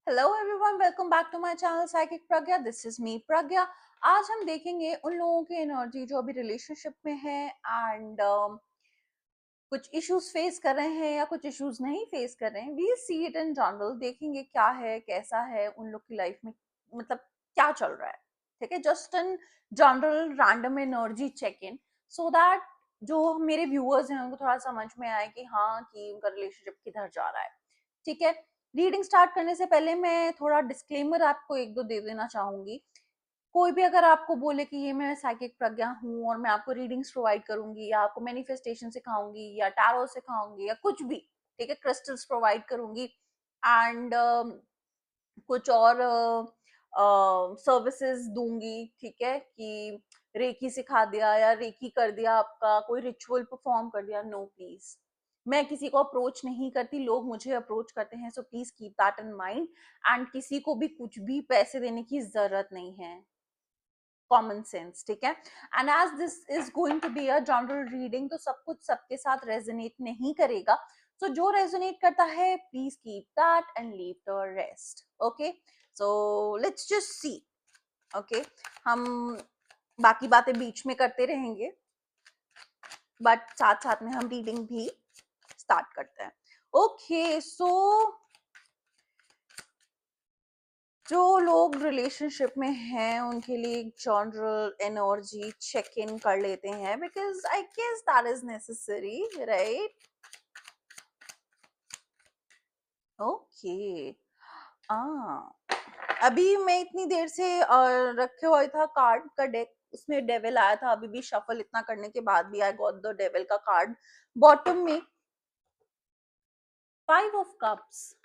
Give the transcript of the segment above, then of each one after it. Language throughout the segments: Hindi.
Hello everyone, welcome back to my channel Psychic Pragya. This is me Pragya. आज हम देखेंगे उन लोगों की एनर्जी जो अभी रिलेशनशिप में है एंड कुछ इश्यूज फेस कर रहे हैं या कुछ इश्यूज नहीं फेस कर रहे हैं। We see it in general, देखेंगे क्या है, कैसा है उन लोग की लाइफ में, मतलब क्या चल रहा है। ठीक है, just in general random energy check in, so that जो मेरे व्यूअर्स हैं उनको थोड़ा समझ में आए कि हाँ, कि उनका रिलेशनशिप किधर जा रहा है। ठीक है, रीडिंग स्टार्ट करने से पहले मैं थोड़ा डिस्क्लेमर आपको एक दो दे देना चाहूंगी। कोई भी अगर आपको बोले कि ये मैं साइकिक प्रज्ञा हूँ और मैं आपको रीडिंग्स प्रोवाइड करूंगी या आपको मैनिफेस्टेशन सिखाऊंगी या टैरो सिखाऊंगी या कुछ भी, ठीक है, क्रिस्टल्स प्रोवाइड करूंगी एंड कुछ और सर्विसेज दूंगी, ठीक है, कि रेकी सिखा दिया या रेकी कर दिया, आपका कोई रिचुअल परफॉर्म कर दिया, नो प्लीज। मैं किसी को अप्रोच नहीं करती, लोग मुझे अप्रोच करते हैं, so please keep that in mind. And किसी को भी कुछ भी पैसे देने की जरूरत नहीं है, कॉमन सेंस, ठीक है। And as this is going to be a general reading, तो सब कुछ सबके साथ रेजोनेट नहीं करेगा। सो जो रेजोनेट करता है please keep that and leave the rest. Okay, so let's just see. Okay, हम बाकी बातें बीच में करते रहेंगे, बट साथ साथ में हम रीडिंग भी स्टार्ट करते हैं। ओके, सो जो लोग रिलेशनशिप में हैं उनके लिए एक जनरल एनर्जी चेक इन कर लेते हैं, because I guess that is necessary, right? Okay, अभी मैं इतनी देर से रखे हुआ था कार्ड का डेक, उसमें डेविल आया था। अभी भी शफल इतना करने के बाद भी आई गॉट द डेविल का कार्ड बॉटम में। 5 ऑफ कप्स,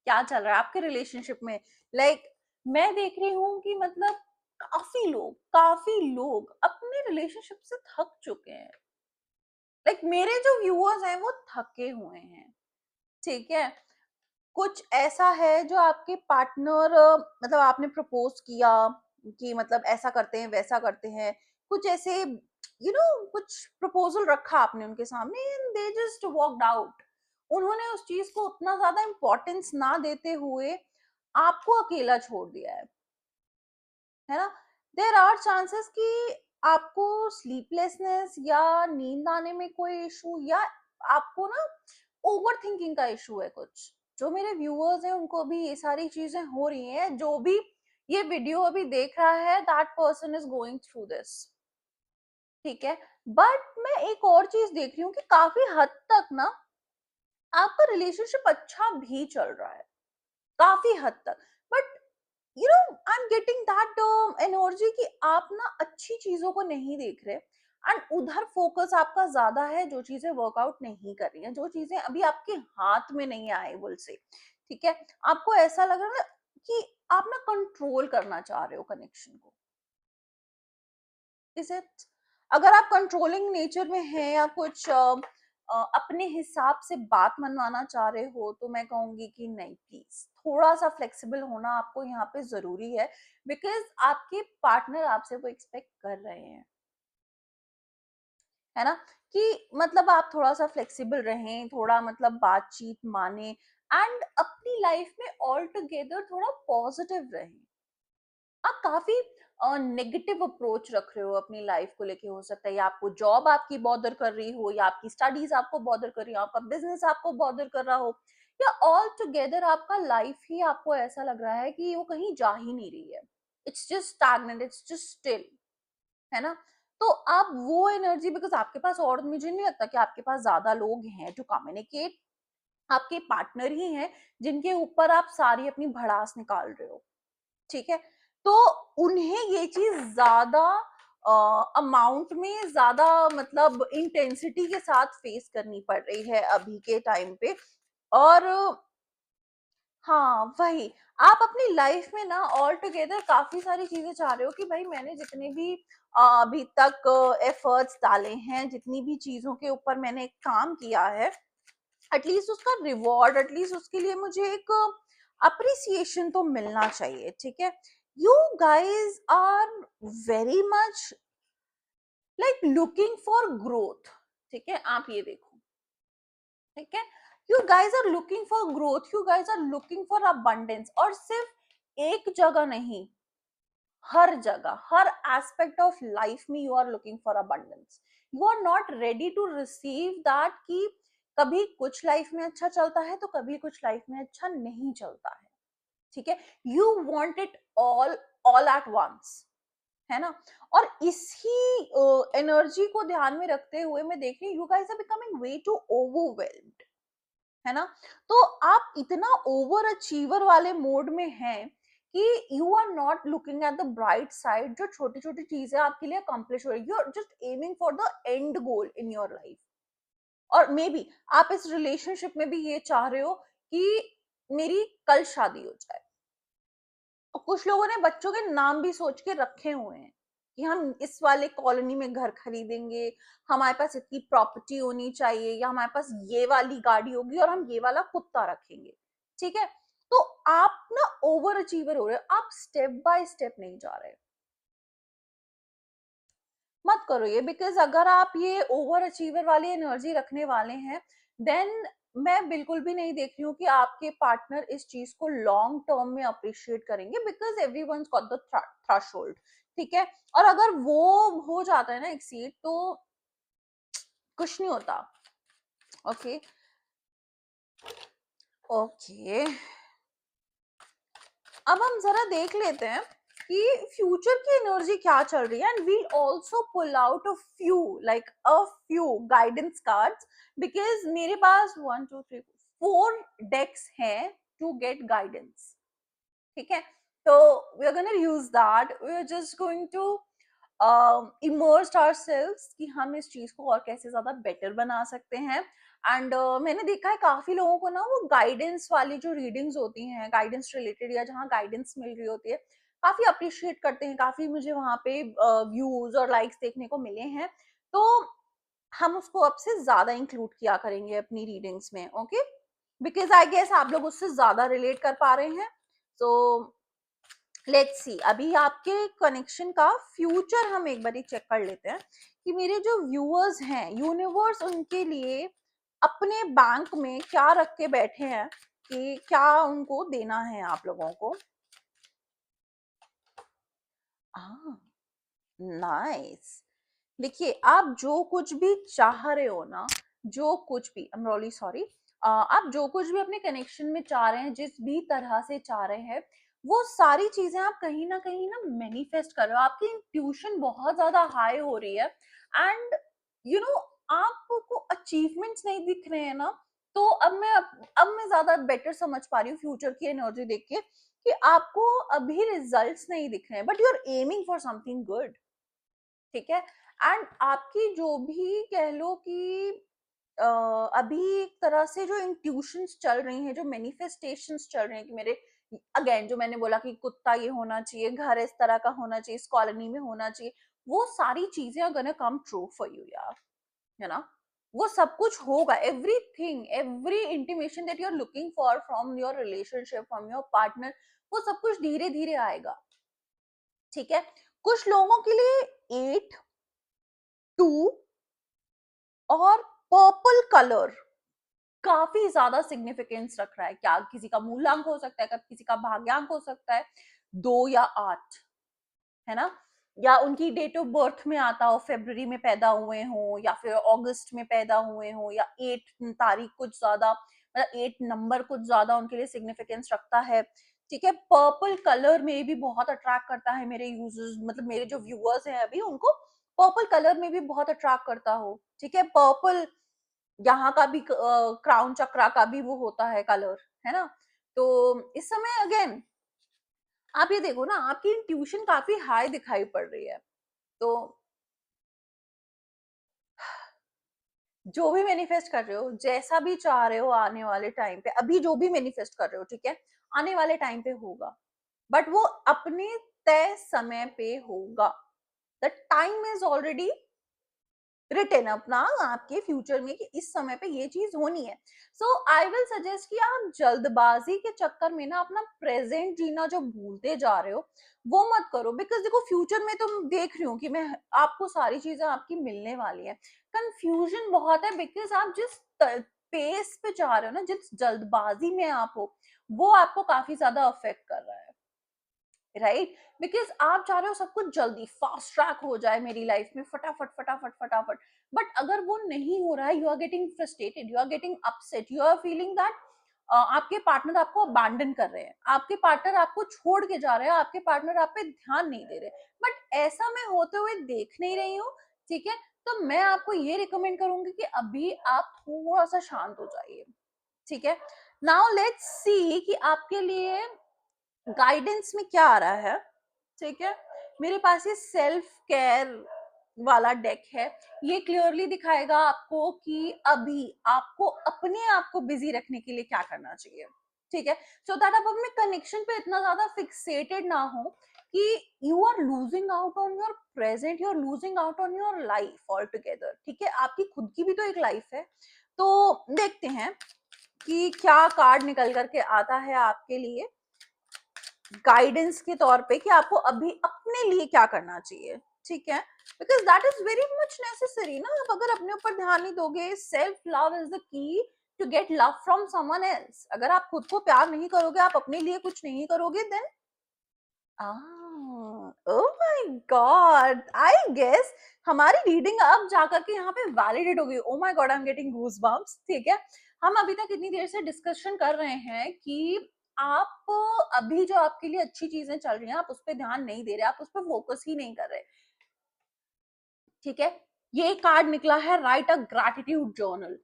क्या चल रहा है आपके रिलेशनशिप में? लाइक मैं देख रही हूँ कि मतलब काफी लोग अपने रिलेशनशिप से थक चुके हैं। लाइक मेरे जो व्यूअर्स हैं वो थके हुए हैं, ठीक है। कुछ ऐसा है जो आपके पार्टनर, मतलब आपने प्रपोज किया कि मतलब ऐसा करते हैं वैसा करते हैं, कुछ ऐसे कुछ प्रपोजल रखा आपने उनके सामने and they just walked out. उन्होंने उस चीज को उतना ज्यादा इंपॉर्टेंस ना देते हुए आपको अकेला छोड़ दिया है ना। देर आर चांसेस कि आपको स्लीपलेसनेस या नींद आने में कोई इशू, या आपको ना ओवर थिंकिंग का इशू है कुछ। जो मेरे व्यूअर्स हैं उनको भी ये सारी चीजें हो रही हैं, जो भी ये वीडियो अभी देख रहा है that person is going through this, ठीक है। बट मैं एक और चीज देख रही हूँ कि काफी हद तक ना आपका रिलेशनशिप अच्छा भी चल रहा है, काफी हद तक। But I am getting that energy कि आप ना अच्छी चीजों को नहीं देख रहे एंड उधर फोकस आपका ज्यादा है, जो चीजें वर्कआउट नहीं कर रही हैं, जो चीजें अभी आपके हाथ में नहीं आए बोल से, ठीक है। आपको ऐसा लग रहा है कि आप ना कंट्रोल करना चाह रहे हो कनेक्शन को। Is it? अगर आप कंट्रोलिंग नेचर में हैं या कुछ अपने हिसाब से बात मनवाना चाह रहे हो, तो मैं कहूंगी कि नहीं, प्लीज थोड़ा सा फ्लेक्सिबल होना आपको यहाँ पे जरूरी है, बिकॉज आपके पार्टनर आपसे वो एक्सपेक्ट कर रहे हैं, है ना, कि मतलब आप थोड़ा सा फ्लेक्सिबल रहें, थोड़ा मतलब बातचीत माने एंड अपनी लाइफ में ऑल टुगेदर थोड़ा पॉजिटिव रहें। आप काफी नेगेटिव अप्रोच रख रहे हो अपनी लाइफ को लेके, हो सकता है या आपको जॉब आपकी बॉदर कर रही हो, या आपकी स्टडीज आपको बॉदर कर रही हो, आपका बिजनेस आपको बॉदर कर रहा हो, या ऑल टुगेदर आपका लाइफ ही आपको ऐसा लग रहा है कि वो कहीं जा ही नहीं रही है, it's just stagnant, it's just still, है ना। तो आप वो एनर्जी, बिकॉज आपके पास, और मुझे नहीं लगता कि आपके पास ज्यादा लोग हैं टू कम्युनिकेट, आपके पार्टनर ही हैं जिनके ऊपर आप सारी अपनी भड़ास निकाल रहे हो, ठीक है। तो उन्हें ये चीज ज्यादा अमाउंट में, ज्यादा मतलब इंटेंसिटी के साथ फेस करनी पड़ रही है अभी के टाइम पे। और हाँ, वही, आप अपनी लाइफ में ना ऑल टुगेदर काफी सारी चीजें चाह रहे हो कि भाई मैंने जितने भी अभी तक एफर्ट्स डाले हैं, जितनी भी चीजों के ऊपर मैंने काम किया है, एटलीस्ट उसका रिवॉर्ड, एटलीस्ट उसके लिए मुझे एक अप्रिसिएशन तो मिलना चाहिए, ठीक है। You guys are very much like looking for growth, ठीक है। आप ये देखो, ठीक है, you guys are looking for growth, you guys are looking for abundance, और सिर्फ एक जगह नहीं, हर जगह, हर एस्पेक्ट ऑफ लाइफ में you are looking for abundance. You are not ready to receive that कि कभी कुछ लाइफ में अच्छा चलता है तो कभी कुछ लाइफ में अच्छा नहीं चलता है, ठीक है। You want it all at once, है ना। और इसी एनर्जी को ध्यान में रखते हुए मैं देख रही हूँ you guys are becoming way too overwhelmed, है ना। तो आप इतना ओवर अचीवर वाले मोड में हैं कि you are not looking at the bright side, जो छोटी छोटी चीजें आपके लिए अकम्प्लिश हो रही है, you are just aiming for the end goal in your life. और मे बी आप इस रिलेशनशिप में भी ये चाह रहे हो कि मेरी कल शादी हो जाए, और कुछ लोगों ने बच्चों के नाम भी सोच के रखे हुए हैं कि हम इस वाले कॉलोनी में घर खरीदेंगे, हमारे पास इतनी प्रॉपर्टी होनी चाहिए, या हमारे पास ये वाली गाड़ी होगी और हम ये वाला कुत्ता रखेंगे, ठीक है। तो आप ना ओवर अचीवर हो रहे हो, आप स्टेप बाय स्टेप नहीं जा रहे। मत करो ये, बिकॉज अगर आप ये ओवर अचीवर वाली एनर्जी रखने वाले हैं, देन मैं बिल्कुल भी नहीं देख रही हूँ कि आपके पार्टनर इस चीज को लॉन्ग टर्म में अप्रिशिएट करेंगे, because everyone's got the threshold, ठीक है। और अगर वो हो जाता है ना एक्सीड, तो कुछ नहीं होता। ओके ओके, अब हम जरा देख लेते हैं कि फ्यूचर की एनर्जी क्या चल रही है, and we'll also pull out a few guidance cards, because मेरे पास 1 2 3 4 डेक्स हैं टू गेट गाइडेंस, ठीक है। तो we are gonna use that, we are just going to immerse ourselves कि हम इस चीज को और कैसे ज्यादा बेटर बना सकते हैं। एंड मैंने देखा है काफी लोगों को ना वो गाइडेंस वाली जो रीडिंग्स होती हैं, गाइडेंस रिलेटेड या जहाँ गाइडेंस मिल रही होती है, काफी अप्रिशिएट करते हैं, काफी मुझे वहां पे व्यूज और लाइक्स देखने को मिले हैं। तो हम उसको अब से ज्यादा इंक्लूड किया करेंगे अपनी रीडिंग्स में, ओके, बिकॉज आई गेस आप लोग उससे ज्यादा रिलेट कर पा रहे हैं। सो लेट्स सी, अभी आपके कनेक्शन का फ्यूचर हम एक बार चेक कर लेते हैं कि मेरे जो व्यूअर्स हैं, यूनिवर्स उनके लिए अपने बैंक में क्या रख के बैठे हैं, कि क्या उनको देना है आप लोगों को। नाइस। देखिए, आप जो कुछ भी चाह रहे हो ना, जो कुछ भी, आई एम रियली सॉरी, आप जो कुछ भी अपने कनेक्शन में चाह रहे हैं, जिस भी तरह से चाह रहे हैं, वो सारी चीजें आप कहीं ना मैनिफेस्ट कर रहे हो। आपकी इंट्यूशन बहुत ज्यादा हाई हो रही है, एंड यू नो आपको अचीवमेंट्स नहीं दिख रहे हैं ना। तो अब मैं ज्यादा बेटर समझ पा रही हूँ फ्यूचर की एनर्जी देख के कि आपको अभी रिजल्ट्स नहीं दिख रहे हैं, but you are aiming for something good, ठीक है। एंड आपकी जो भी कह लो कि अभी एक तरह से जो इंट्यूशंस चल रही हैं, जो मैनिफेस्टेशंस चल रहे हैं कि मेरे, अगेन जो मैंने बोला कि कुत्ता ये होना चाहिए, घर इस तरह का होना चाहिए, इस कॉलोनी में होना चाहिए, वो सारी चीजें are gonna come true for you यार, है ना। वो सब कुछ होगा, everything, every intimation that you are looking for from your relationship, from your partner, वो सब कुछ धीरे धीरे आएगा, ठीक है। कुछ लोगों के लिए 8 2 और पर्पल कलर काफी ज्यादा सिग्निफिकेंस रख रहा है। क्या किसी का मूलांक हो सकता है, कब किसी का भाग्यांक हो सकता है, 2 या 8, है ना। या उनकी डेट ऑफ बर्थ में आता हो, फेब्रुवरी में पैदा हुए हो या फिर अगस्त में पैदा हुए हो, या 8 तारीख कुछ ज्यादा, मतलब 8 नंबर कुछ ज्यादा उनके लिए सिग्निफिकेंस रखता है, ठीक है। पर्पल कलर में भी बहुत अट्रैक्ट करता है मेरे यूजर्स, मतलब मेरे जो व्यूअर्स हैं अभी, उनको पर्पल कलर में भी बहुत अट्रैक्ट करता हो, ठीक है। पर्पल यहाँ का भी क्राउन चक्रा का भी वो होता है कलर, है ना। तो इस समय अगेन आप ये देखो ना, आपकी इंट्यूशन काफी हाई दिखाई पड़ रही है। तो जो भी मैनिफेस्ट कर रहे हो, जैसा भी चाह रहे हो, आने वाले टाइम पे, अभी जो भी मैनिफेस्ट कर रहे हो, ठीक है, आने वाले टाइम पे होगा, बट वो अपने तय समय पे होगा। The time is already return अपना आपके फ्यूचर में कि इस समय पे ये चीज होनी है। सो आई विल सजेस्ट कि आप जल्दबाजी के चक्कर में ना अपना प्रेजेंट जीना जो भूलते जा रहे हो, वो मत करो, बिकॉज देखो फ्यूचर में तुम देख रही हूँ कि मैं आपको सारी चीजें आपकी मिलने वाली है। कंफ्यूजन बहुत है, बिकॉज आप जिस पेस पे जा रहे हो ना, जिस जल्दबाजी में आप हो, वो आपको काफी ज्यादा अफेक्ट कर रहा है, राइट? बिकॉज आप चाह रहे हो सब कुछ जल्दी फास्ट ट्रैक हो जाए मेरी लाइफ में, फटाफट फटाफट फटाफट। बट अगर वो नहीं हो रहा है, you are getting frustrated, you are getting upset, you are feeling that आपके पार्टनर आपको अबैंडन कर रहे हैं, आपके पार्टनर आपको छोड़ के जा रहे हैं, आपके पार्टनर आप पे ध्यान नहीं दे रहे, बट ऐसा मैं होते हुए देख नहीं रही हूँ, ठीक है? तो मैं आपको ये रिकमेंड करूंगी कि अभी आप थोड़ा सा शांत हो जाइए, ठीक है? नाउ लेट्स सी कि आपके लिए गाइडेंस में क्या आ रहा है, ठीक है? मेरे पास ये सेल्फ केयर वाला डेक है, ये क्लियरली दिखाएगा आपको कि अभी आपको अपने आप को बिजी रखने के लिए क्या करना चाहिए, ठीक है? सो दैट आप अपने कनेक्शन पे इतना ज्यादा फिक्सेटेड ना हो कि you are losing out on your present, you are losing out on your life altogether, ठीक है? आपकी खुद की भी तो एक लाइफ है। तो देखते हैं कि क्या कार्ड निकल करके आता है आपके लिए गाइडेंस के तौर पे कि आपको अभी अपने लिए क्या करना चाहिए, ठीक है? Because that is very much necessary ना। आप अगर अपने ऊपर ध्यान नहीं दोगे, self love is the key to get love from someone else. अगर आप खुद को प्यार नहीं करोगे, आप अपने लिए कुछ नहीं करोगे, then oh my God, I guess हमारी रीडिंग अब जाकर के यहाँ पे वैलिडेट हो गई। Oh my God, I am getting goosebumps, ठीक है? हम अभी तक इतनी देर से डिस्कशन कर रहे हैं कि आप अभी जो आपके लिए अच्छी चीजें चल रही हैं, आप उस पर ध्यान नहीं दे रहे, आप उस पर फोकस ही नहीं कर रहे, ठीक है? ये कार्ड निकला है राइट अ ग्रैटिट्यूड जर्नल।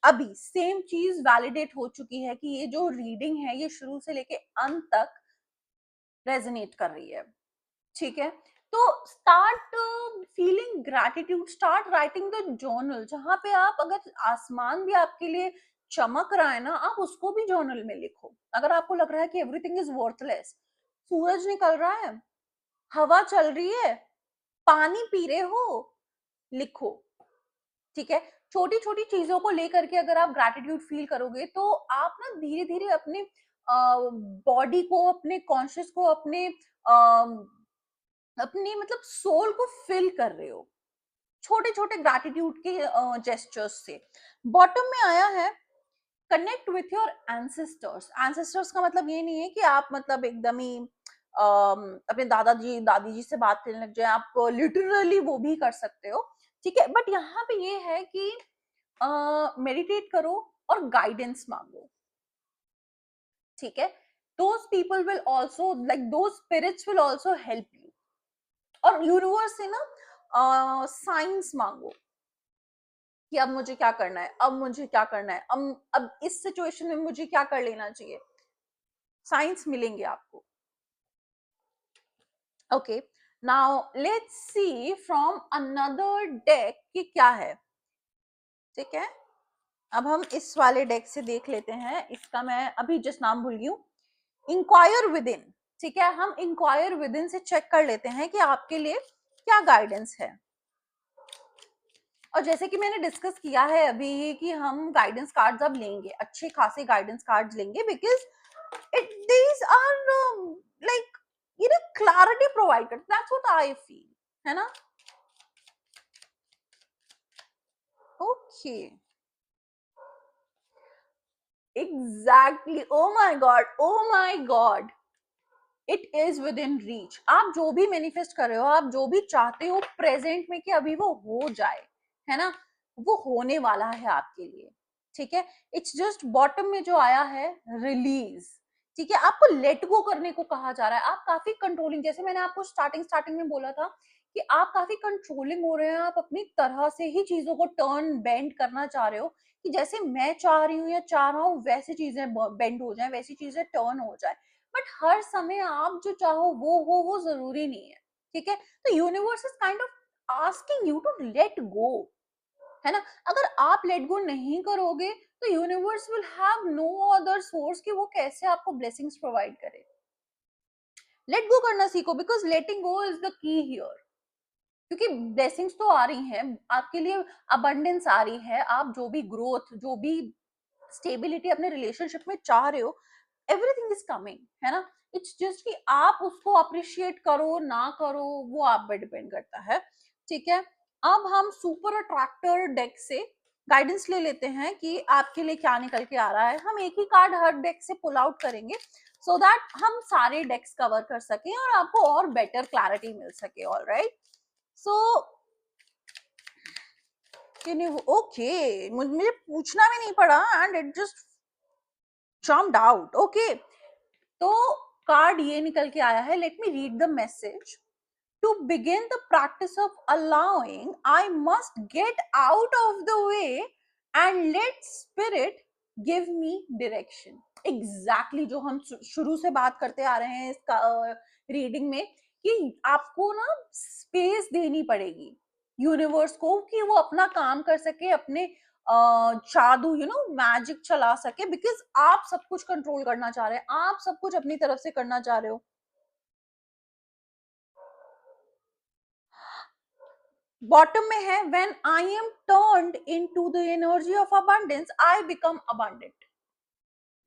अभी सेम चीज वैलिडेट हो चुकी है कि ये जो रीडिंग है ये शुरू से लेके अंत तक रेजोनेट कर रही है, ठीक है? तो start feeling gratitude, start writing the journal, जहां पे आप, अगर आसमान भी आपके लिए चमक रहा है ना, आप उसको भी जर्नल में लिखो। अगर आपको लग रहा है कि एवरीथिंग इज वर्थलेस, सूरज निकल रहा है, हवा चल रही है, पानी पी रहे हो, लिखो, ठीक है? छोटी छोटी चीजों को लेकर के अगर आप ग्रैटिट्यूड फील करोगे, तो आप ना धीरे धीरे अपने बॉडी को, अपने कॉन्शियस को, अपनी मतलब सोल को फिल कर रहे हो छोटे छोटे ग्रैटिट्यूड के जेस्चर्स से। बॉटम में आया है connect with your ancestors. Ancestors का मतलब ये नहीं है कि आप मतलब एकदम ही अपने दादाजी दादी जी से बात करने लग जाए, आप लिटरली वो भी कर सकते हो, ठीक है? बट यहाँ पे ये है कि मेडिटेट करो और गाइडेंस मांगो, ठीक है? Those people will also, like those spirits will also help you. और यूनिवर्स से ना साइंस मांगो कि अब मुझे क्या करना है, अब मुझे क्या करना है, अब इस सिचुएशन में मुझे क्या कर लेना चाहिए, साइंस मिलेंगे आपको। Okay, now let's see from another deck कि क्या है, ठीक है? अब हम इस वाले डेक से देख लेते हैं, इसका मैं अभी जस्ट नाम भूल गई हूँ, इंक्वायर विद इन, ठीक है? हम इंक्वायर विद इन से चेक कर लेते हैं कि आपके लिए क्या गाइडेंस है। और जैसे कि मैंने डिस्कस किया है अभी कि हम गाइडेंस कार्ड्स अब लेंगे, अच्छे खासे गाइडेंस कार्ड्स लेंगे, because it these are like clarity provided, that's what I feel, है ना? Okay, exactly, oh my God, oh my God, it is within reach. आप जो भी मैनिफेस्ट कर रहे हो, आप जो भी चाहते हो प्रेजेंट में कि अभी वो हो जाए, है ना, वो होने वाला है आपके लिए, ठीक है? इट्स जस्ट बॉटम में जो आया है रिलीज, ठीक है? आपको लेट गो करने को कहा जा रहा है। आप काफी कंट्रोलिंग, जैसे मैंने आपको स्टार्टिंग स्टार्टिंग में बोला था कि आप काफी कंट्रोलिंग हो रहे हैं, आप अपनी तरह से ही चीजों को टर्न बेंड करना चाह रहे हो कि जैसे मैं चाह रही हूँ या चाह रहा हूँ वैसी चीजें बेंड हो जाए, वैसी चीजें टर्न हो जाए। बट हर समय आप जो चाहो वो हो, वो जरूरी नहीं है, ठीक है? तो universe is kind of asking you to let go, है ना? अगर आप लेट गो नहीं करोगे, तो universe will have no other source कि वो कैसे आपको ब्लेसिंग्स प्रोवाइड करे। लेट गो करना सीखो, because letting go is the key here. क्योंकि ब्लेसिंग्स तो आ रही हैं आपके लिए, अबंडेंस आ रही है, आप जो भी ग्रोथ, जो भी स्टेबिलिटी अपने रिलेशनशिप में चाह रहे हो, एवरीथिंग इज कमिंग, है ना? इट्स जस्ट कि आप उसको अप्रिशिएट करो ना करो, वो आप पे डिपेंड करता है, ठीक है? अब हम सुपर अट्रैक्टर डेक से गाइडेंस ले लेते हैं कि आपके लिए क्या निकल के आ रहा है। हम एक ही कार्ड हर डेक से पुल आउट करेंगे सो दैट हम सारे डेक्स कवर कर सकें और आपको और बेटर क्लैरिटी मिल सके। ऑलराइट, सो ओके, मुझे पूछना भी नहीं पड़ा and it just jumped out. Okay, तो कार्ड ये निकल के आया है, let me read the message. To begin the practice of allowing, I must get out of the way and let spirit give me direction. Exactly जो हम शुरू से बात करते आ रहे हैं इसका रीडिंग में, कि आपको ना स्पेस देनी पड़ेगी यूनिवर्स को कि वो अपना काम कर सके, अपने जादू मैजिक चला सके, बिकॉज आप सब कुछ कंट्रोल करना चाह रहे हैं, आप सब कुछ अपनी तरफ से करना चाह रहे हो। बॉटम में है, when I am turned into the energy of abundance, I become abundant।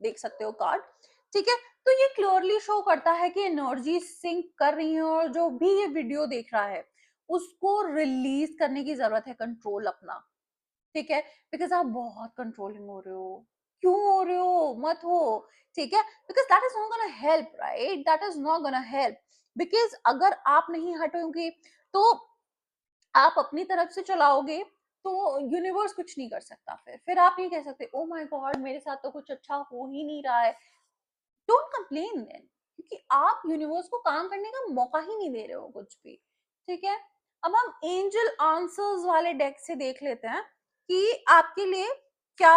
देख सकते हो कार्ड, ठीक है। तो ये क्लियरली शो करता है कि एनर्जी सिंक कर रही है और जो भी ये वीडियो देख रहा है उसको रिलीज करने की जरूरत है, कंट्रोल अपना, ठीक है। बिकॉज आप बहुत कंट्रोलिंग हो रहे हो, क्यों हो रहे हो, मत हो, ठीक है। Because that is not gonna help, right, that is not gonna help. Because अगर आप नहीं हटोगे तो आप अपनी तरफ से चलाओगे तो यूनिवर्स कुछ नहीं कर सकता। फिर आप नहीं कह सकते ओ माय गॉड मेरे साथ तो कुछ अच्छा हो ही नहीं रहा है। डोंट कंप्लेन देन, क्योंकि आप यूनिवर्स को काम करने का मौका ही नहीं दे रहे हो कुछ भी, ठीक है। अब हम एंजल आंसर्स वाले डेक से देख लेते हैं कि आपके लिए क्या,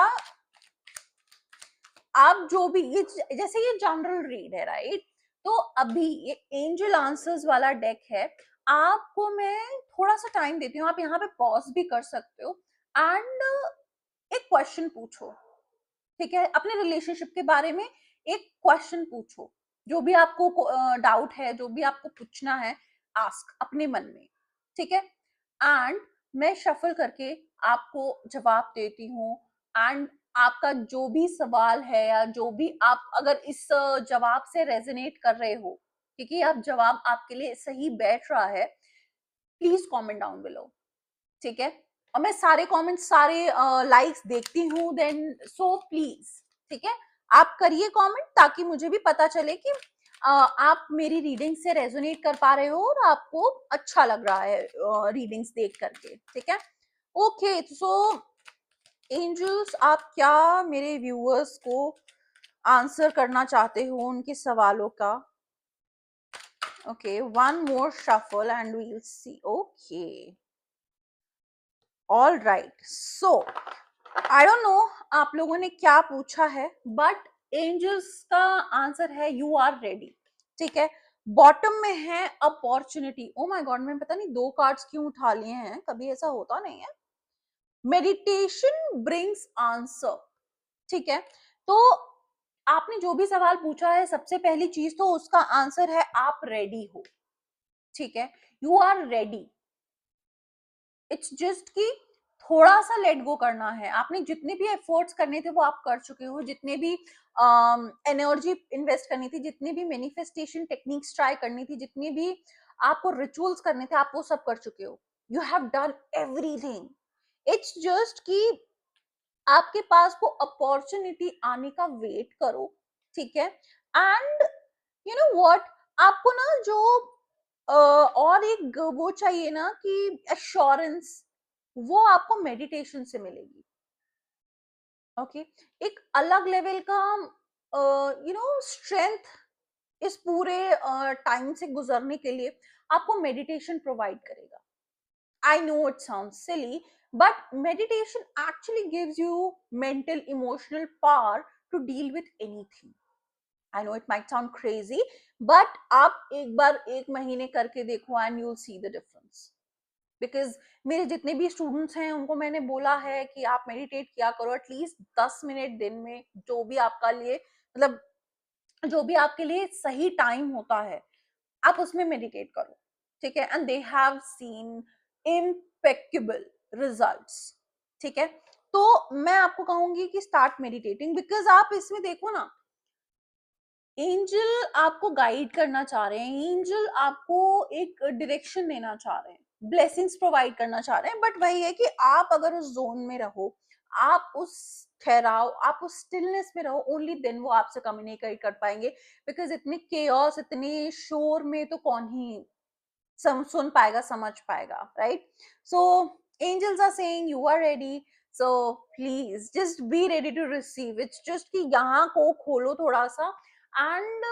आप जो भी ये जैसे ये जनरल रीड है, राइट, तो अभी ये एंजल आंसर्स वाला डेक है। आपको मैं थोड़ा सा टाइम देती हूँ, आप यहाँ पे पॉज भी कर सकते हो एंड एक क्वेश्चन पूछो, ठीक है। अपने रिलेशनशिप के बारे में एक क्वेश्चन पूछो, जो भी आपको डाउट है, जो भी आपको पूछना है, आस्क अपने मन में, ठीक है। एंड मैं शफल करके आपको जवाब देती हूँ एंड आपका जो भी सवाल है या जो भी आप अगर इस जवाब से रेजोनेट कर रहे हो, क्योंकि आप जवाब आपके लिए सही बैठ रहा है, प्लीज कमेंट डाउन बिलो, ठीक है। और मैं सारे कमेंट्स, सारे लाइक्स देखती हूँ, देन सो प्लीज, ठीक है, आप करिए कमेंट ताकि मुझे भी पता चले कि आप मेरी रीडिंग से रेजोनेट कर पा रहे हो और आपको अच्छा लग रहा है रीडिंग्स देख करके, ठीक है। ओके, सो एंजल्स, आप क्या मेरे व्यूअर्स को आंसर करना चाहते हो उनके सवालों का? Okay, one more shuffle and we will see. Okay, all right, so I don't know आप लोगों ने क्या पूछा है, बट एंजल्स का आंसर है यू आर रेडी, ठीक है। बॉटम में है अपॉर्चुनिटी। ओ माय गॉड, मैं पता नहीं दो कार्ड्स क्यों उठा लिए हैं, कभी ऐसा होता नहीं है। मेडिटेशन ब्रिंग्स आंसर, ठीक है। तो आपने जो भी सवाल पूछा है, सबसे पहली चीज तो उसका आंसर है आप रेडी हो, ठीक है, you are ready. It's just कि थोड़ा सा लेट गो करना है। आपने जितने भी एफर्ट्स करने थे वो आप कर चुके हो, जितने भी एनर्जी इन्वेस्ट करनी थी, जितनी भी मैनिफेस्टेशन टेक्निक्स ट्राई करनी थी, जितने भी आपको रिचुअल्स करने थे, आप वो सब कर चुके हो। You have done everything. It's just कि आपके पास वो अपॉर्चुनिटी आने का वेट करो, ठीक है। एंड यू नो व्हाट, आपको ना जो और एक वो चाहिए ना कि एश्योरेंस, वो आपको मेडिटेशन से मिलेगी, ओके। एक अलग लेवल का स्ट्रेंथ इस पूरे टाइम से गुजरने के लिए आपको मेडिटेशन प्रोवाइड करेगा। I know it sounds silly, but meditation actually gives you mental, emotional power to deal with anything. I know it might sound crazy, but आप एक बार एक महीने करके देखो and you'll see the difference. Because मेरे जितने भी स्टूडेंट्स हैं उनको मैंने बोला है कि आप मेडिटेट किया करो एटलीस्ट 10 मिनट दिन में, जो भी आपका लिए मतलब जो भी आपके लिए सही टाइम होता है आप उसमें मेडिटेट करो, ठीक है। And they have seen impeccable results, ठीक है। तो मैं आपको कहूंगी कि स्टार्ट मेडिटेटिंग, बिकॉज आप इसमें देखो ना, एंजल आपको गाइड करना चाह रहे हैं, एंजल आपको एक डायरेक्शन देना चाह रहे हैं, ब्लेसिंग्स प्रोवाइड करना चाह रहे हैं, बट वही है कि आप अगर उस जोन में रहो, आप उस ठहराव, आप उस स्टिलनेस में रहो, ओनली देन वो आपसे कम्युनिकेट कर पाएंगे। बिकॉज इतने केओस, इतने शोर में तो कौन ही सुन पाएगा, समझ पाएगा, right? So angels are saying you are ready, so please just be ready to receive. It's just कि यहाँ को खोलो थोड़ा सा एंड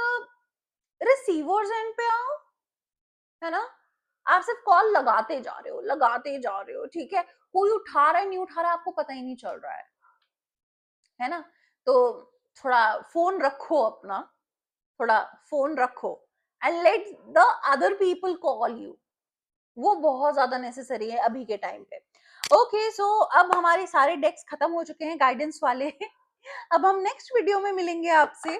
रिसीवर्स एंड पे आओ, है ना? आप सिर्फ कॉल लगाते जा रहे हो, लगाते जा रहे हो, ठीक है? कोई उठा रहा है नहीं उठा रहा है आपको पता ही नहीं चल रहा है ना? तो थोड़ा फोन रखो अपना, थोड़ा फोन रखो and let the other people call you. वो बहुत ज्यादा नेसेसरी है अभी के टाइम पे। ओके, सो अब हमारे सारे डेक्स खत्म हो चुके हैं गाइडेंस वाले। अब हम नेक्स्ट वीडियो में मिलेंगे आपसे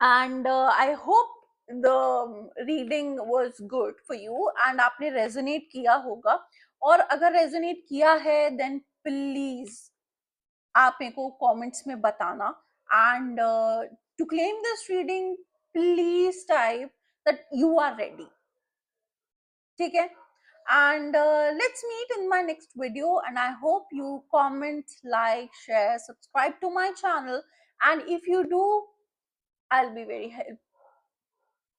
and I hope the reading was good for you and आपने रेजोनेट किया होगा। और अगर रेजोनेट किया है देन प्लीज आप मेरे को कमेंट्स में बताना and to claim this reading please type that you are ready, ठीक है? And let's meet in my next video, and I hope you comment, like, share, subscribe to my channel, and if you do, I'll be very